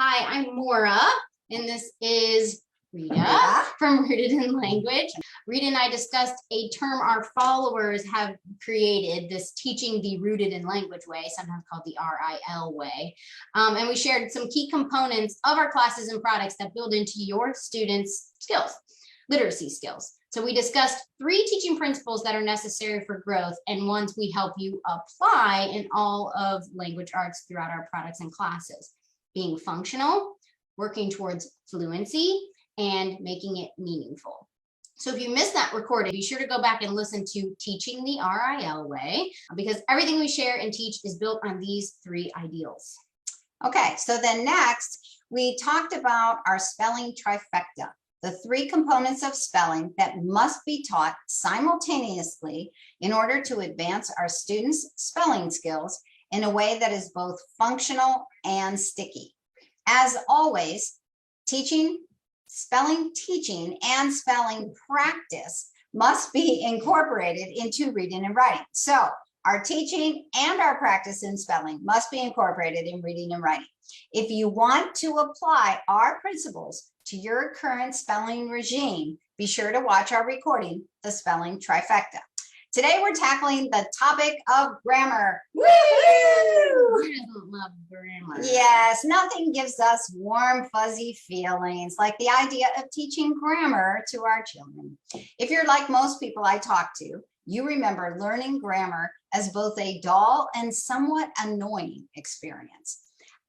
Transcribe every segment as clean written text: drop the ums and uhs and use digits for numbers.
Hi, I'm Moira, and this is Rita from Rooted in Language. Rita and I discussed a term our followers have created, this teaching the rooted in language way, sometimes called the RIL way. And we shared some key components of our classes and products that build into your students' skills, literacy skills. So we discussed 3 teaching principles that are necessary for growth and ones we help you apply in all of language arts throughout our products and classes. Being functional, working towards fluency, and making it meaningful. So if you missed that recording, be sure to go back and listen to Teaching the RIL Way, because everything we share and teach is built on these 3 ideals. Okay, so then next, we talked about our spelling trifecta, the 3 components of spelling that must be taught simultaneously in order to advance our students' spelling skills in a way that is both functional and sticky. As always, spelling teaching and spelling practice must be incorporated into reading and writing. So our teaching and our practice in spelling must be incorporated in reading and writing. If you want to apply our principles to your current spelling regime, be sure to watch our recording, The Spelling Trifecta. Today we're tackling the topic of grammar. Woo! Who doesn't love grammar? Yes, nothing gives us warm, fuzzy feelings like the idea of teaching grammar to our children. If you're like most people I talk to, you remember learning grammar as both a dull and somewhat annoying experience.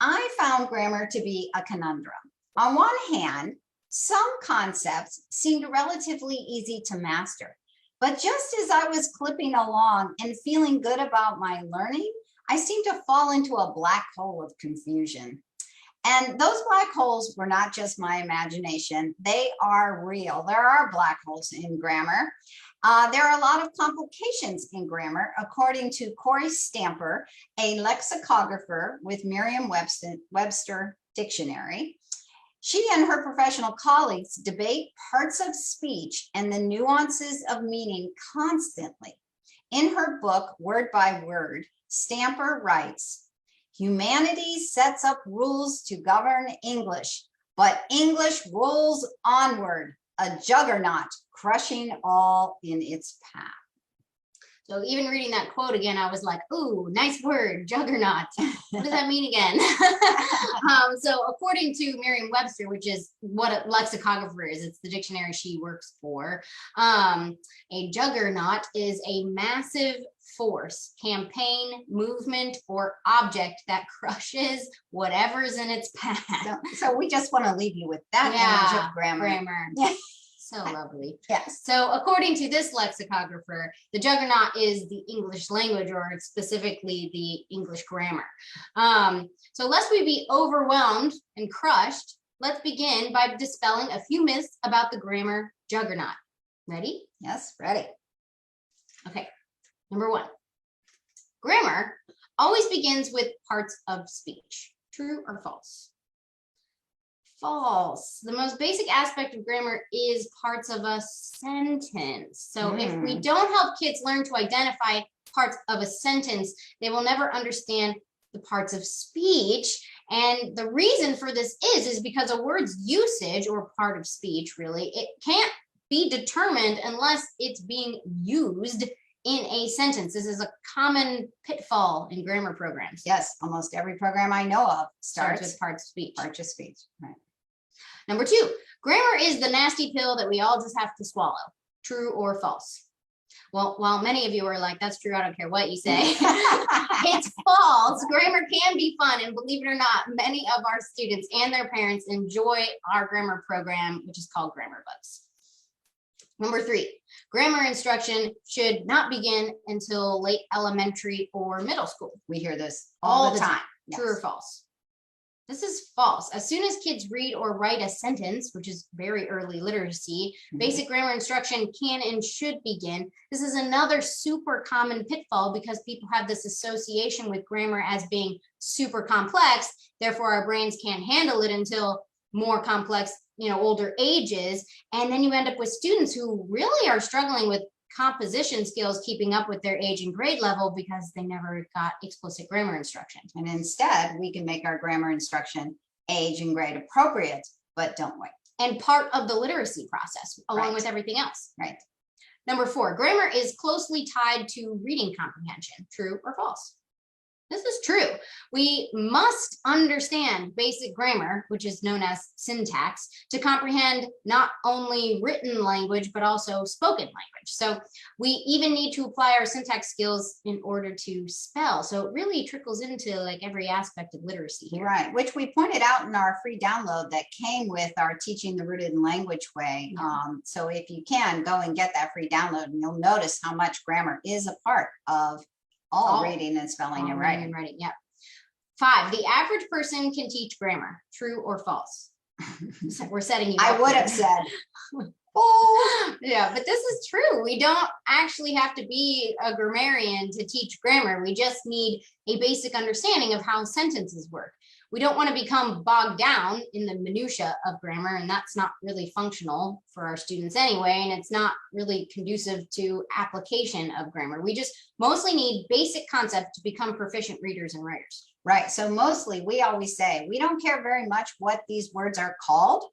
I found grammar to be a conundrum. On one hand, some concepts seemed relatively easy to master. But just as I was clipping along and feeling good about my learning, I seemed to fall into a black hole of confusion. And those black holes were not just my imagination, they are real. There are black holes in grammar. There are a lot of complications in grammar, according to Corey Stamper, a lexicographer with Merriam-Webster Dictionary. She and her professional colleagues debate parts of speech and the nuances of meaning constantly. In her book, Word by Word, Stamper writes, "Humanity sets up rules to govern English, but English rolls onward, a juggernaut crushing all in its path." So even reading that quote again, I was like, ooh, nice word, juggernaut. What does that mean again? So according to Merriam-Webster, which is what a lexicographer is, it's the dictionary she works for, a juggernaut is a massive force, campaign, movement, or object that crushes whatever's in its path. So we just want to leave you with that image of grammar. So lovely. Yes. So according to this lexicographer, the juggernaut is the English language, or specifically the English grammar. So lest we be overwhelmed and crushed, let's begin by dispelling a few myths about the grammar juggernaut. Ready? Yes, ready. Okay. Number 1, grammar always begins with parts of speech. True or false? False. The most basic aspect of grammar is parts of a sentence. So if we don't help kids learn to identify parts of a sentence, they will never understand the parts of speech. And the reason for this is because a word's usage, or part of speech really, it can't be determined unless it's being used in a sentence. This is a common pitfall in grammar programs. Yes, almost every program I know of starts with parts of speech. Parts of speech, right. Number 2, grammar is the nasty pill that we all just have to swallow. True or false? Well, while many of you are like, that's true, I don't care what you say, it's false. Grammar can be fun, and believe it or not, many of our students and their parents enjoy our grammar program, which is called Grammar Bugs. Number 3, grammar instruction should not begin until late elementary or middle school. We hear this all the time. Yes. True or false? This is false. As soon as kids read or write a sentence, which is very early literacy, basic grammar instruction can and should begin. This is another super common pitfall because people have this association with grammar as being super complex. Therefore, our brains can't handle it until more complex, older ages. And then you end up with students who really are struggling with composition skills keeping up with their age and grade level because they never got explicit grammar instruction. And instead, we can make our grammar instruction age and grade appropriate, but don't wait. And part of the literacy process, along Right. with everything else. Right. Number 4, grammar is closely tied to reading comprehension. True or false? This is true. We must understand basic grammar, which is known as syntax, to comprehend not only written language, but also spoken language. So we even need to apply our syntax skills in order to spell. So it really trickles into like every aspect of literacy here. Right, which we pointed out in our free download that came with our Teaching the Rooted in Language Way. So if you can, go and get that free download, and you'll notice how much grammar is a part of all reading and spelling and writing. Yeah. 5, the average person can teach grammar. True or false? We're setting you I up would here. have said, oh, Yeah, but this is true. We don't actually have to be a grammarian to teach grammar. We just need a basic understanding of how sentences work. We don't want to become bogged down in the minutia of grammar, and that's not really functional for our students anyway, and it's not really conducive to application of grammar. We just mostly need basic concepts to become proficient readers and writers. right. So mostly we always say, we don't care very much what these words are called.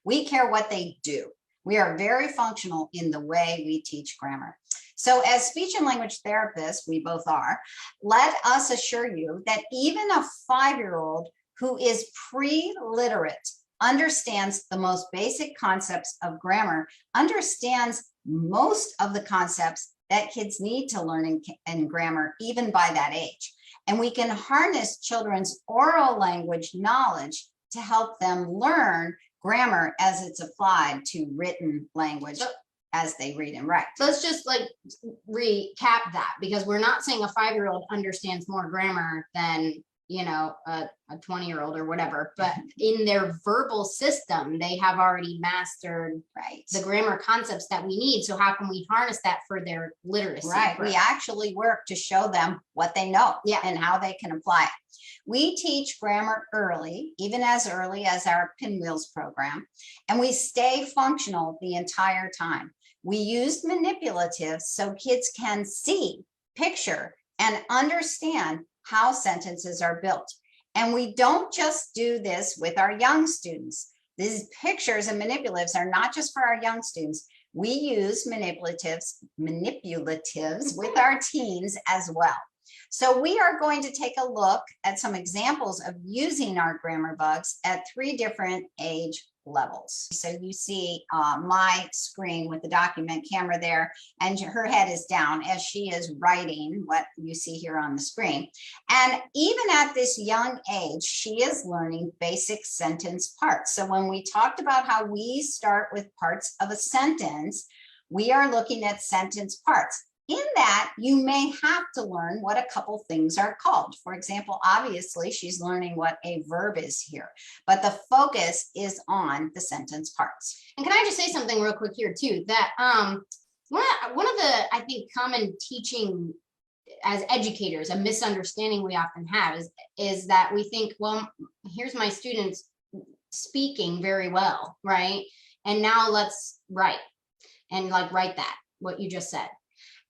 We care what they do. We are very functional in the way we teach grammar. So as speech and language therapists, we both are, let us assure you that even a 5-year-old who is pre-literate understands the most basic concepts of grammar, understands most of the concepts that kids need to learn in grammar, even by that age. And we can harness children's oral language knowledge to help them learn grammar as it's applied to written language as they read and write. Let's just like recap that, because we're not saying a 5-year-old understands more grammar than, you know, a 20-year-old or whatever, but in their verbal system, they have already mastered the grammar concepts that we need. So how can we harness that for their literacy? Right. We actually work to show them what they know and how they can apply it. We teach grammar early, even as early as our Pinwheels program, and we stay functional the entire time. We use manipulatives so kids can see, picture, and understand how sentences are built. And we don't just do this with our young students. These pictures and manipulatives are not just for our young students. We use manipulatives with our teens as well. So we are going to take a look at some examples of using our grammar bugs at 3 different age levels. So you see my screen with the document camera there, and her head is down as she is writing what you see here on the screen. And even at this young age, she is learning basic sentence parts. So when we talked about how we start with parts of a sentence, we are looking at sentence parts. In that, you may have to learn what a couple things are called. For example, obviously, she's learning what a verb is here, but the focus is on the sentence parts. And can I just say something real quick here too, that one of the, I think, common teaching as educators, a misunderstanding we often have is that we think, well, here's my students speaking very well, right? And now let's write and like write that, what you just said.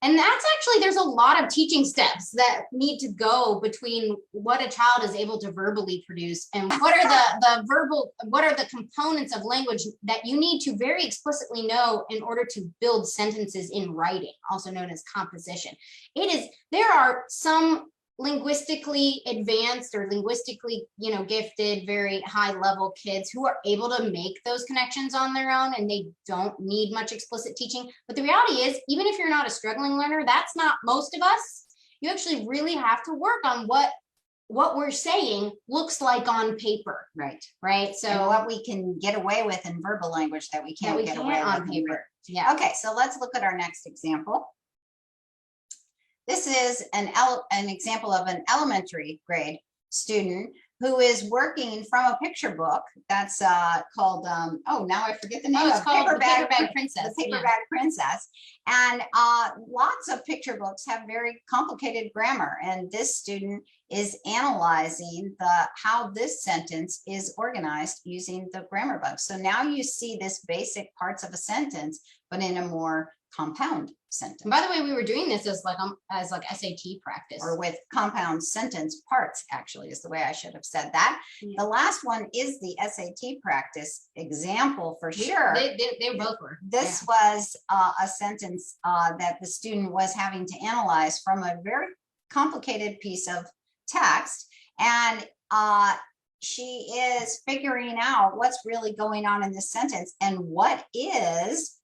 And that's actually, there's a lot of teaching steps that need to go between what a child is able to verbally produce and what are what are the components of language that you need to very explicitly know in order to build sentences in writing, also known as composition. There are some linguistically advanced or linguistically, gifted, very high level kids who are able to make those connections on their own, and they don't need much explicit teaching. But the reality is, even if you're not a struggling learner, that's not most of us. You actually really have to work on what we're saying looks like on paper. Right. So and what we can get away with in verbal language that we can't get away with on paper. Yeah. Okay, so let's look at our next example. This is an example of an elementary grade student who is working from a picture book that's called, oh, now I forget the name. It's called The Paper-Bag Princess. The Paper-Bag Princess. And lots of picture books have very complicated grammar. And this student is analyzing how this sentence is organized using the grammar bug. So now you see this basic parts of a sentence, but in a more compound sentence. And by the way, we were doing this as like SAT practice. Or with compound sentence parts, actually, is the way I should have said that. Yeah. The last one is the SAT practice example for sure. They both were. This was a sentence that the student was having to analyze from a very complicated piece of text. And she is figuring out what's really going on in this sentence and what is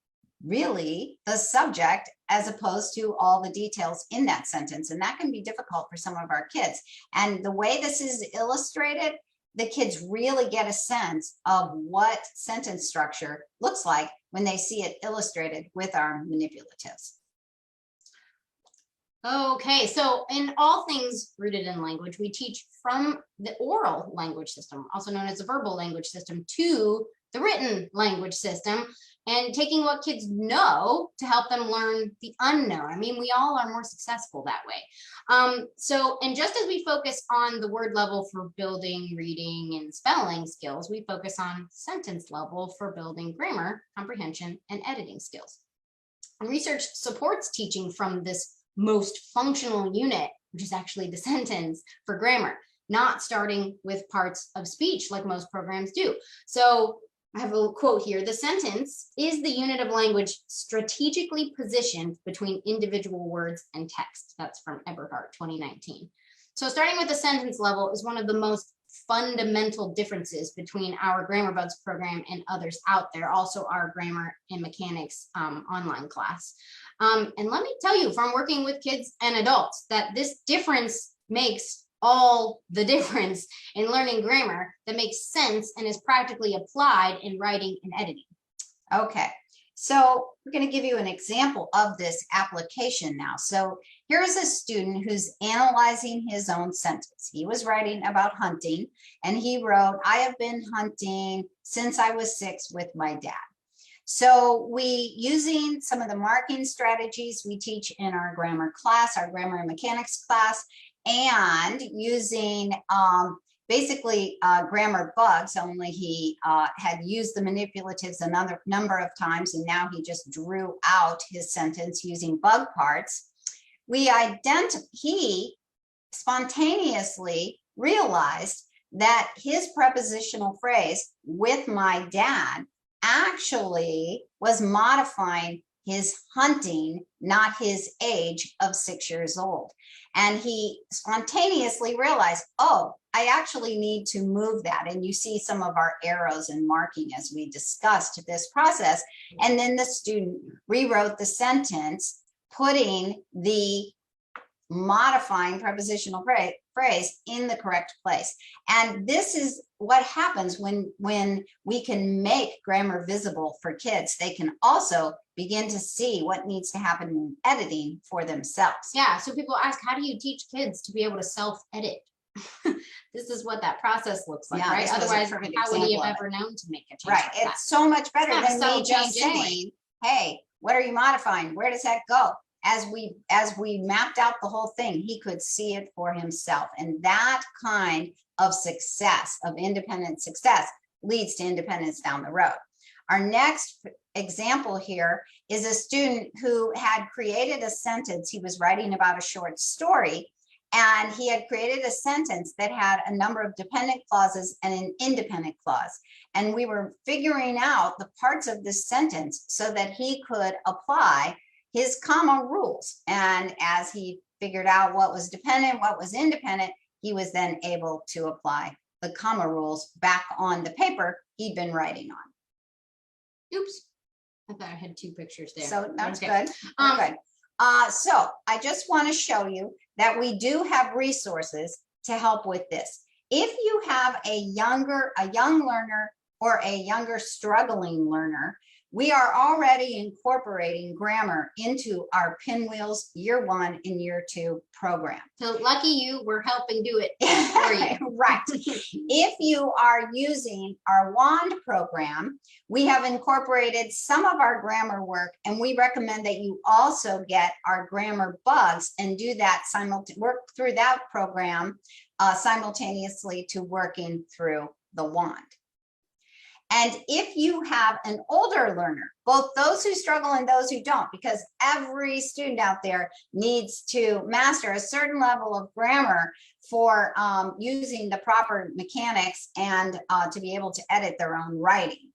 really the subject as opposed to all the details in that sentence. And that can be difficult for some of our kids. And the way this is illustrated, the kids really get a sense of what sentence structure looks like when they see it illustrated with our manipulatives. Okay, so in all things rooted in language, we teach from the oral language system, also known as the verbal language system, to the written language system, and taking what kids know to help them learn the unknown. I mean, we all are more successful that way. And just as we focus on the word level for building reading and spelling skills, we focus on sentence level for building grammar, comprehension, and editing skills. And research supports teaching from this most functional unit, which is actually the sentence for grammar, not starting with parts of speech like most programs do. So I have a quote here. The sentence is the unit of language strategically positioned between individual words and text. That's from Eberhardt, 2019. So starting with the sentence level is one of the most fundamental differences between our Grammar Buds program and others out there, also our grammar and mechanics online class. And let me tell you from working with kids and adults that this difference makes all the difference in learning grammar that makes sense and is practically applied in writing and editing. Okay, so we're going to give you an example of this application now. So here's a student who's analyzing his own sentence. He was writing about hunting, and he wrote, "I have been hunting since I was 6 with my dad." So using some of the marking strategies we teach in our grammar class, our grammar and mechanics class, and using basically grammar bugs, only he had used the manipulatives another number of times, and now he just drew out his sentence using bug parts. He spontaneously realized that his prepositional phrase, "with my dad," actually was modifying his hunting, not his age of 6 years old. And he spontaneously realized, oh, I actually need to move that. And you see some of our arrows and marking as we discussed this process. And then the student rewrote the sentence, putting the modifying prepositional phrase in the correct place. And this is what happens when we can make grammar visible for kids. They can also begin to see what needs to happen in editing for themselves. Yeah, so people ask, how do you teach kids to be able to self-edit? This is what that process looks like, right? Otherwise, how would he have ever known to make a change? Right, like it's that? so much better than me just saying, anyway. hey, what are you modifying? Where does that go? As we mapped out the whole thing, he could see it for himself. And that kind of success, of independent success, leads to independence down the road. Our next example here is a student who had created a sentence. He was writing about a short story, and he had created a sentence that had a number of dependent clauses and an independent clause. And we were figuring out the parts of this sentence so that he could apply his comma rules. And as he figured out what was dependent, what was independent, he was then able to apply the comma rules back on the paper he'd been writing on. Oops, I thought I had 2 pictures there. So that's okay. good. Good. So I just want to show you that we do have resources to help with this. If you have a young learner or a younger struggling learner, we are already incorporating grammar into our Pinwheels Year 1 and Year 2 program. So lucky you, we're helping do it for you. Right. If you are using our WAND program, we have incorporated some of our grammar work, and we recommend that you also get our grammar bugs and do that work through that program simultaneously to working through the WAND. And if you have an older learner, both those who struggle and those who don't, because every student out there needs to master a certain level of grammar for using the proper mechanics and to be able to edit their own writing.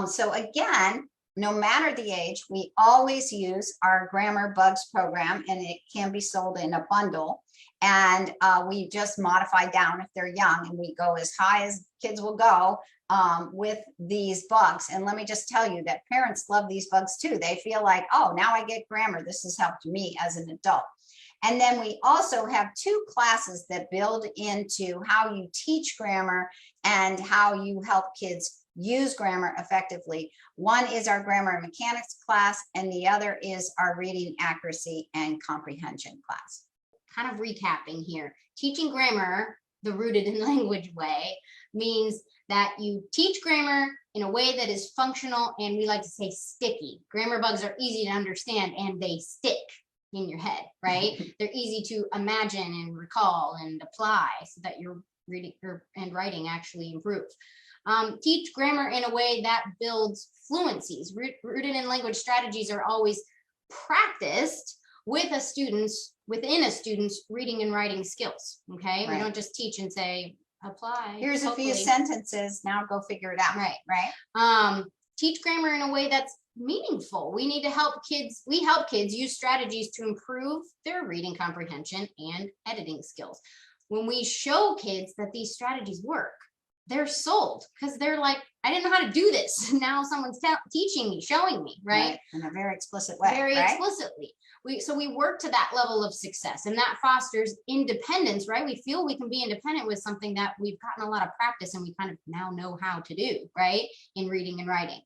So again, no matter the age, we always use our Grammar Bugs program, and it can be sold in a bundle. And we just modify down if they're young, and we go as high as kids will go with these bugs. And let me just tell you that parents love these bugs too. They feel like, oh, now I get grammar. This has helped me as an adult. And then we also have 2 classes that build into how you teach grammar and how you help kids use grammar effectively. One is our grammar and mechanics class, and the other is our reading accuracy and comprehension class. Kind of recapping here, teaching grammar the rooted in language way means that you teach grammar in a way that is functional, and we like to say sticky. Grammar bugs are easy to understand and they stick in your head, right? They're easy to imagine and recall and apply so that your reading and writing actually improve. Teach grammar in a way that builds fluencies. Rooted in language strategies are always practiced with a student's, within a student's reading and writing skills, okay? We don't just teach and say, apply. Here's hopefully a few sentences, now go figure it out. Right. Teach grammar in a way that's meaningful. We need to help kids, we help kids use strategies to improve their reading comprehension and editing skills. When we show kids that these strategies work, they're sold, because they're like, I didn't know how to do this. Now someone's teaching me, showing me, right? In a very explicit way. Very explicitly. So we work to that level of success, and that fosters independence, right? We feel we can be independent with something that we've gotten a lot of practice and we kind of now know how to do, right? In reading and writing.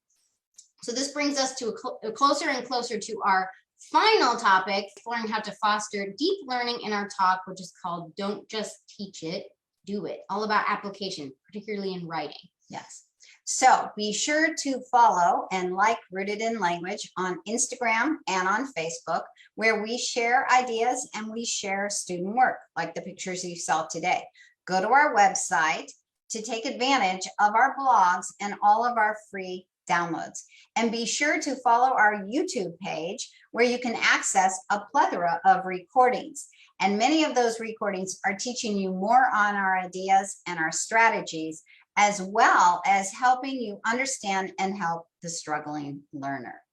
So this brings us to a closer and closer to our final topic, exploring how to foster deep learning in our talk, which is called Don't Just Teach It, Do It. All about application, particularly in writing. Yes. So be sure to follow and like Rooted in Language on Instagram and on Facebook, where we share ideas and we share student work, like the pictures you saw today. Go to our website to take advantage of our blogs and all of our free downloads. And be sure to follow our YouTube page, where you can access a plethora of recordings. And many of those recordings are teaching you more on our ideas and our strategies, as well as helping you understand and help the struggling learner.